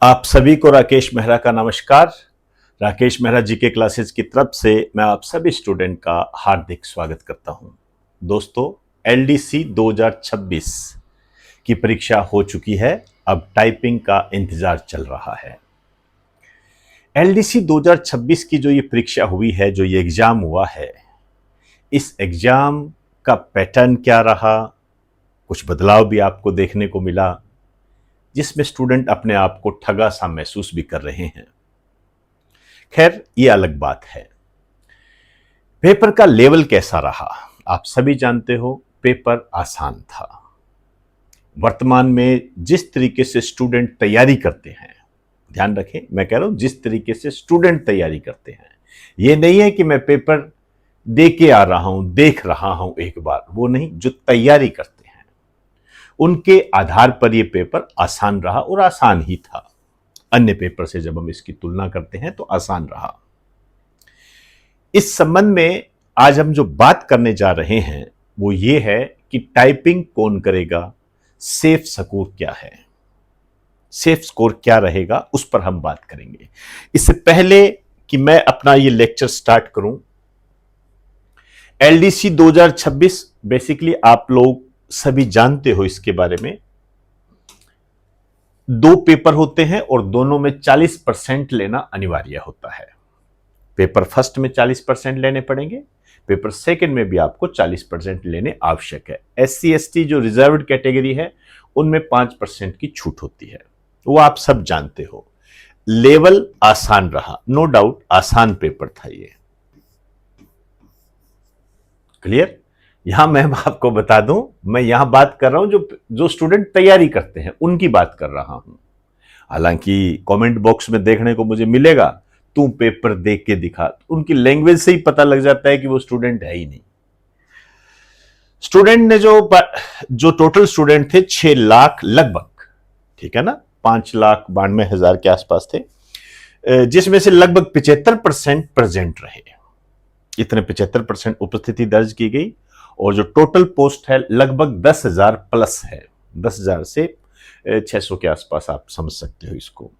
आप सभी को राकेश मेहरा का नमस्कार। राकेश मेहरा जीके क्लासेस की तरफ से मैं आप सभी स्टूडेंट का हार्दिक स्वागत करता हूं। दोस्तों, एलडीसी 2026 की परीक्षा हो चुकी है। अब टाइपिंग का इंतजार चल रहा है। एलडीसी 2026 की जो ये परीक्षा हुई है, जो ये एग्जाम हुआ है, इस एग्जाम का पैटर्न क्या रहा, कुछ बदलाव भी आपको देखने को मिला, जिसमें स्टूडेंट अपने आप को ठगा सा महसूस भी कर रहे हैं। खैर, ये अलग बात है। पेपर का लेवल कैसा रहा, आप सभी जानते हो, पेपर आसान था। वर्तमान में जिस तरीके से स्टूडेंट तैयारी करते हैं, ध्यान रखें, मैं कह रहा हूं जिस तरीके से स्टूडेंट तैयारी करते हैं, ये नहीं है कि मैं पेपर दे के आ रहा हूं, देख रहा हूं एक बार, वो नहीं। जो तैयारी करते हैं उनके आधार पर यह पेपर आसान रहा, और आसान ही था। अन्य पेपर से जब हम इसकी तुलना करते हैं तो आसान रहा। इस संबंध में आज हम जो बात करने जा रहे हैं वो ये है कि टाइपिंग कौन करेगा, सेफ स्कोर क्या है, सेफ स्कोर क्या रहेगा, उस पर हम बात करेंगे। इससे पहले कि मैं अपना ये लेक्चर स्टार्ट करूं, एलडीसी 2026 बेसिकली आप लोग सभी जानते हो इसके बारे में। 2 पेपर होते हैं और दोनों में 40% लेना अनिवार्य होता है। पेपर फर्स्ट में 40% लेने पड़ेंगे, पेपर सेकंड में भी आपको 40% लेने आवश्यक है। एससी एसटी जो रिजर्व्ड कैटेगरी है उनमें 5% की छूट होती है, वो आप सब जानते हो। लेवल आसान रहा, नो डाउट आसान पेपर था ये। क्लियर? यहां मैं आपको बता दूं, मैं यहां बात कर रहा हूं जो स्टूडेंट तैयारी करते हैं उनकी बात कर रहा हूं। हालांकि कमेंट बॉक्स में देखने को मुझे मिलेगा, तू पेपर देख के दिखा, उनकी लैंग्वेज से ही पता लग जाता है कि वो स्टूडेंट है ही नहीं। स्टूडेंट ने जो टोटल स्टूडेंट थे 6 लाख लगभग, ठीक है ना, 5,92,000 के आसपास थे, जिसमें से लगभग 75% प्रेजेंट रहे। इतने 75% उपस्थिति दर्ज की गई, और जो टोटल पोस्ट है लगभग 10,000 प्लस है। 10,000 से 600 के आसपास आप समझ सकते हो इसको।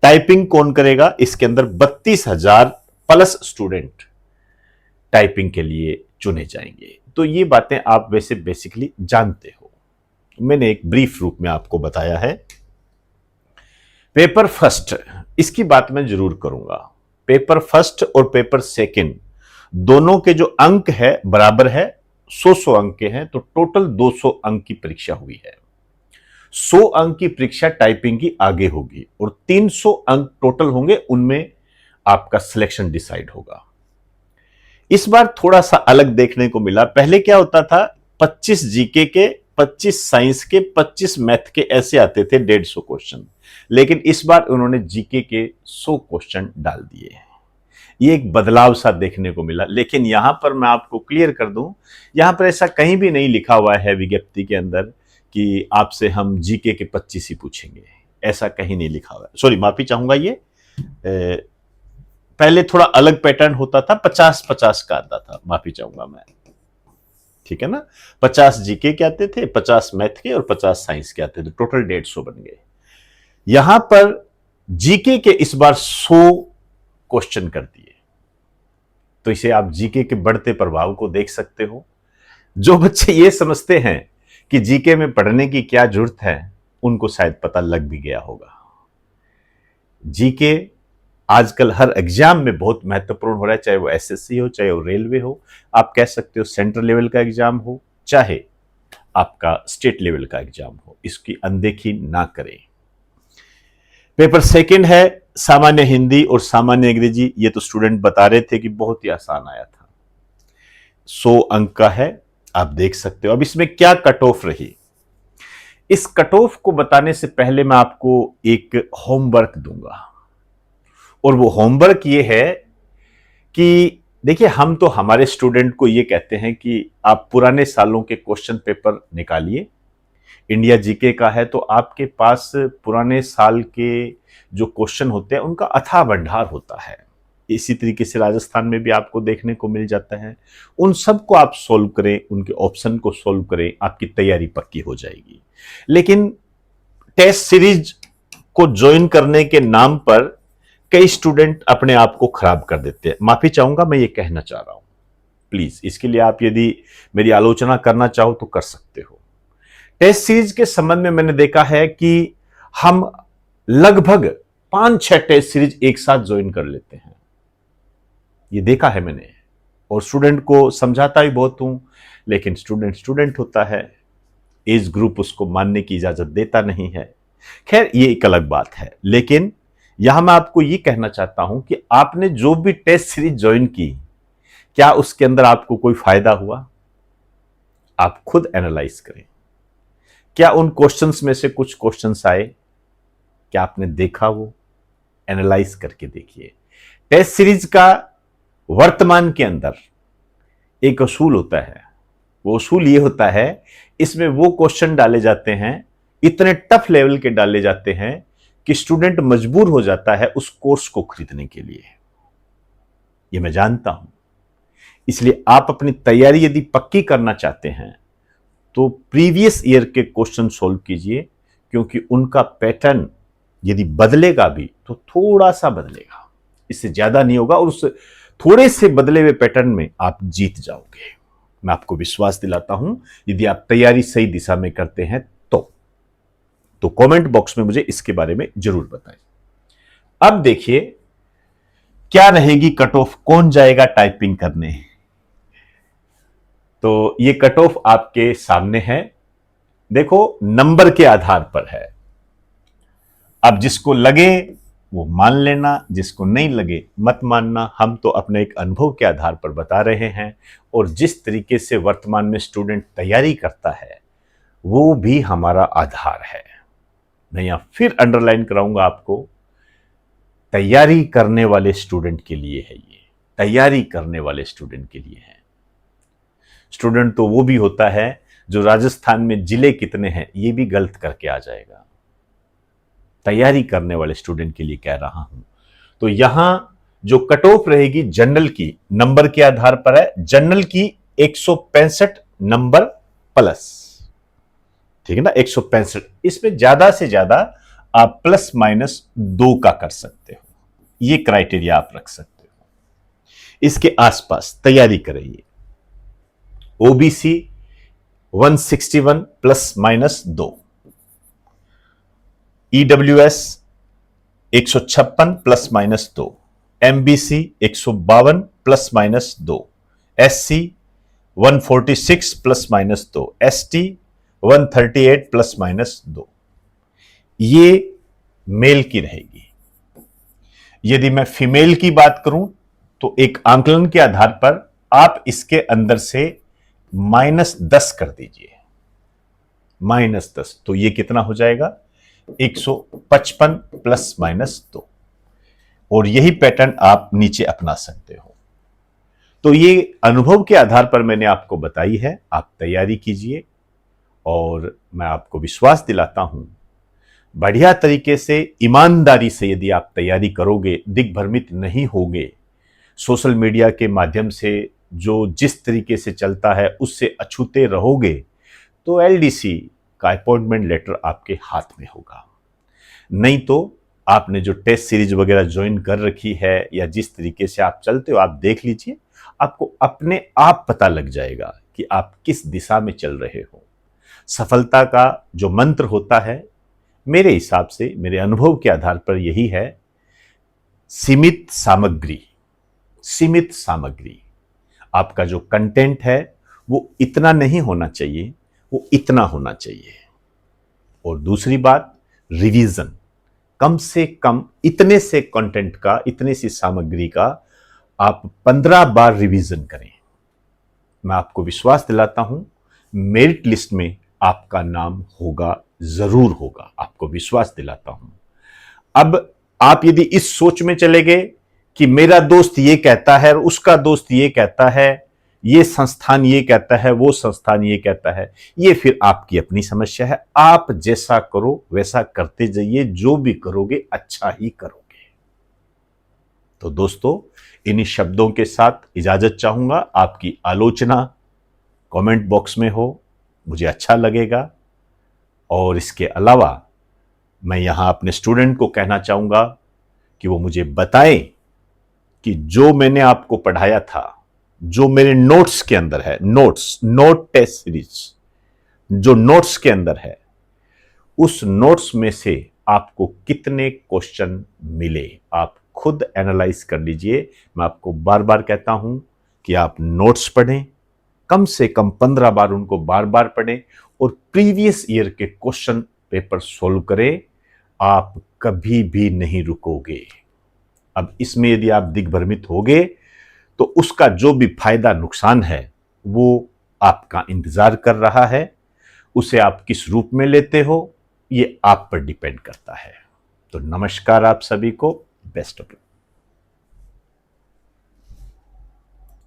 टाइपिंग कौन करेगा, इसके अंदर 32,000 प्लस स्टूडेंट टाइपिंग के लिए चुने जाएंगे। तो ये बातें आप वैसे बेसिकली जानते हो, मैंने एक ब्रीफ रूप में आपको बताया है। पेपर फर्स्ट, इसकी बात मैं जरूर करूंगा। पेपर फर्स्ट और पेपर सेकंड दोनों के जो अंक है बराबर है, 100 अंक के हैं, तो टोटल 200 अंक की परीक्षा हुई है। 100 अंक की परीक्षा टाइपिंग की आगे होगी, और 300 अंक टोटल होंगे, उनमें आपका सिलेक्शन डिसाइड होगा। इस बार थोड़ा सा अलग देखने को मिला। पहले क्या होता था, 25 जीके के, 25 साइंस के, 25 मैथ के, ऐसे आते थे 150 क्वेश्चन। लेकिन इस बार उन्होंने जीके के 100 क्वेश्चन डाल दिए। ये एक बदलाव सा देखने को मिला। लेकिन यहां पर मैं आपको क्लियर कर दूं, यहां पर ऐसा कहीं भी नहीं लिखा हुआ है विज्ञप्ति के अंदर कि आपसे हम जीके के 25 ही पूछेंगे, ऐसा कहीं नहीं लिखा हुआ है। सॉरी, माफी चाहूंगा, ये पहले थोड़ा अलग पैटर्न होता था, 50-50 का आता था, माफी चाहूंगा मैं, ठीक है ना। 50 जीके के आते थे, 50 मैथ के और 50 साइंस के आते थे, टोटल 150 बन गए। यहां पर जीके के इस बार 100 क्वेश्चन कर दिए, तो इसे आप जीके के बढ़ते प्रभाव को देख सकते हो। जो बच्चे ये समझते हैं कि जीके में पढ़ने की क्या जरूरत है, उनको शायद पता लग भी गया होगा। जीके आजकल हर एग्जाम में बहुत महत्वपूर्ण हो रहा है, चाहे वो एसएससी हो, चाहे वो रेलवे हो, आप कह सकते हो सेंट्रल लेवल का एग्जाम हो, चाहे आपका स्टेट लेवल का एग्जाम हो, इसकी अनदेखी ना करें। पेपर सेकंड है सामान्य हिंदी और सामान्य अंग्रेजी। ये तो स्टूडेंट बता रहे थे कि बहुत ही आसान आया था, 100 अंक का है, आप देख सकते हो। अब इसमें क्या कट ऑफ रही, इस कट ऑफ को बताने से पहले मैं आपको एक होमवर्क दूंगा, और वो होमवर्क ये है कि देखिए, हम तो हमारे स्टूडेंट को ये कहते हैं कि आप पुराने सालों के क्वेश्चन पेपर निकालिए। इंडिया जीके का है तो आपके पास पुराने साल के जो क्वेश्चन होते हैं उनका अथाह भंडार होता है। इसी तरीके से राजस्थान में भी आपको देखने को मिल जाता है। उन सब को आप सोल्व करें, उनके ऑप्शन को सोल्व करें, आपकी तैयारी पक्की हो जाएगी। लेकिन टेस्ट सीरीज को ज्वाइन करने के नाम पर कई स्टूडेंट अपने आप को खराब कर देते हैं। माफी चाहूंगा, मैं ये कहना चाह रहा हूं। प्लीज इसके लिए आप यदि मेरी आलोचना करना चाहो तो कर सकते हो। टेस्ट सीरीज के संबंध में मैंने देखा है कि हम लगभग 5-6 टेस्ट सीरीज एक साथ ज्वाइन कर लेते हैं, ये देखा है मैंने। और स्टूडेंट को समझाता भी बहुत हूं, लेकिन स्टूडेंट होता है, एज ग्रुप उसको मानने की इजाजत देता नहीं है। खैर ये एक अलग बात है, लेकिन यहां मैं आपको ये कहना चाहता हूं कि आपने जो भी टेस्ट सीरीज ज्वाइन की, क्या उसके अंदर आपको कोई फायदा हुआ? आप खुद एनालाइज करें। क्या उन क्वेश्चंस में से कुछ क्वेश्चंस आए? क्या आपने देखा? वो एनालाइज करके देखिए। टेस्ट सीरीज का वर्तमान के अंदर एक असूल होता है। वो असूल ये होता है, इसमें वो क्वेश्चन डाले जाते हैं, इतने टफ लेवल के डाले जाते हैं कि स्टूडेंट मजबूर हो जाता है उस कोर्स को खरीदने के लिए। ये मैं जानता हूं। इसलिए आप अपनी तैयारी यदि पक्की करना चाहते हैं तो प्रीवियस ईयर के क्वेश्चन सोल्व कीजिए, क्योंकि उनका पैटर्न यदि बदलेगा भी तो थोड़ा सा बदलेगा, इससे ज्यादा नहीं होगा। और उस थोड़े से बदले हुए पैटर्न में आप जीत जाओगे। मैं आपको विश्वास दिलाता हूं, यदि आप तैयारी सही दिशा में करते हैं तो कमेंट बॉक्स में मुझे इसके बारे में जरूर बताएं। अब देखिए क्या रहेगी कट ऑफ, कौन जाएगा टाइपिंग करने। तो ये कट ऑफ आपके सामने है। देखो नंबर के आधार पर है। अब जिसको लगे वो मान लेना, जिसको नहीं लगे मत मानना। हम तो अपने एक अनुभव के आधार पर बता रहे हैं, और जिस तरीके से वर्तमान में स्टूडेंट तैयारी करता है वो भी हमारा आधार है। मैं यहां फिर अंडरलाइन कराऊंगा आपको, तैयारी करने वाले स्टूडेंट के लिए है ये, तैयारी करने वाले स्टूडेंट के लिए है। स्टूडेंट तो वो भी होता है जो राजस्थान में जिले कितने हैं ये भी गलत करके आ जाएगा। तैयारी करने वाले स्टूडेंट के लिए कह रहा हूं। तो यहां जो कट ऑफ रहेगी जनरल की, नंबर के आधार पर है। जनरल की 165 नंबर प्लस, ठीक है ना, 165। इसमें ज्यादा से ज्यादा आप प्लस माइनस 2 का कर सकते हो, ये क्राइटेरिया आप रख सकते हो। इसके आसपास तैयारी करिए। OBC 161 plus minus 2, EWS 156 plus minus 2, MBC 152 plus minus 2, SC 146 plus minus 2, ST 138 plus minus 2। ये मेल की रहेगी। यदि मैं फीमेल की बात करूं तो एक आंकलन के आधार पर आप इसके अंदर से -10 कर दीजिए, -10। तो ये कितना हो जाएगा? 155 प्लस माइनस 2। और यही पैटर्न आप नीचे अपना सकते हो। तो ये अनुभव के आधार पर मैंने आपको बताई है। आप तैयारी कीजिए, और मैं आपको विश्वास दिलाता हूं बढ़िया तरीके से, ईमानदारी से यदि आप तैयारी करोगे, दिग्भ्रमित नहीं होगे, सोशल मीडिया के माध्यम से जो जिस तरीके से चलता है उससे अछूते रहोगे, तो एलडीसी का अपॉइंटमेंट लेटर आपके हाथ में होगा। नहीं तो आपने जो टेस्ट सीरीज वगैरह ज्वाइन कर रखी है या जिस तरीके से आप चलते हो, आप देख लीजिए, आपको अपने आप पता लग जाएगा कि आप किस दिशा में चल रहे हो। सफलता का जो मंत्र होता है, मेरे हिसाब से, मेरे अनुभव के आधार पर यही है, सीमित सामग्री। सीमित सामग्री। आपका जो कंटेंट है वो इतना नहीं होना चाहिए, वो इतना होना चाहिए। और दूसरी बात, रिवीजन। कम से कम इतने से कंटेंट का, इतने सी सामग्री का आप 15 बार रिवीजन करें। मैं आपको विश्वास दिलाता हूं मेरिट लिस्ट में आपका नाम होगा, जरूर होगा, आपको विश्वास दिलाता हूं। अब आप यदि इस सोच में चले गए कि मेरा दोस्त ये कहता है, उसका दोस्त ये कहता है, ये संस्थान ये कहता है, वो संस्थान ये कहता है, ये फिर आपकी अपनी समस्या है। आप जैसा करो वैसा करते जाइए, जो भी करोगे अच्छा ही करोगे। तो दोस्तों, इन्हीं शब्दों के साथ इजाजत चाहूंगा। आपकी आलोचना कमेंट बॉक्स में हो, मुझे अच्छा लगेगा। और इसके अलावा मैं यहां अपने स्टूडेंट को कहना चाहूंगा कि वो मुझे बताएं कि जो मैंने आपको पढ़ाया था, जो मेरे नोट्स के अंदर है, नोट टेस्ट सीरीज जो नोट्स के अंदर है, उस नोट्स में से आपको कितने क्वेश्चन मिले। आप खुद एनालाइज कर लीजिए। मैं आपको बार बार कहता हूं कि आप नोट्स पढ़ें, कम से कम 15 बार उनको बार बार पढ़ें और प्रीवियस ईयर के क्वेश्चन पेपर सोल्व करें। आप कभी भी नहीं रुकोगे। अब इसमें यदि आप दिग्भ्रमित होगे तो उसका जो भी फायदा नुकसान है वो आपका इंतजार कर रहा है। उसे आप किस रूप में लेते हो ये आप पर डिपेंड करता है। तो नमस्कार आप सभी को, बेस्ट ऑफ लक।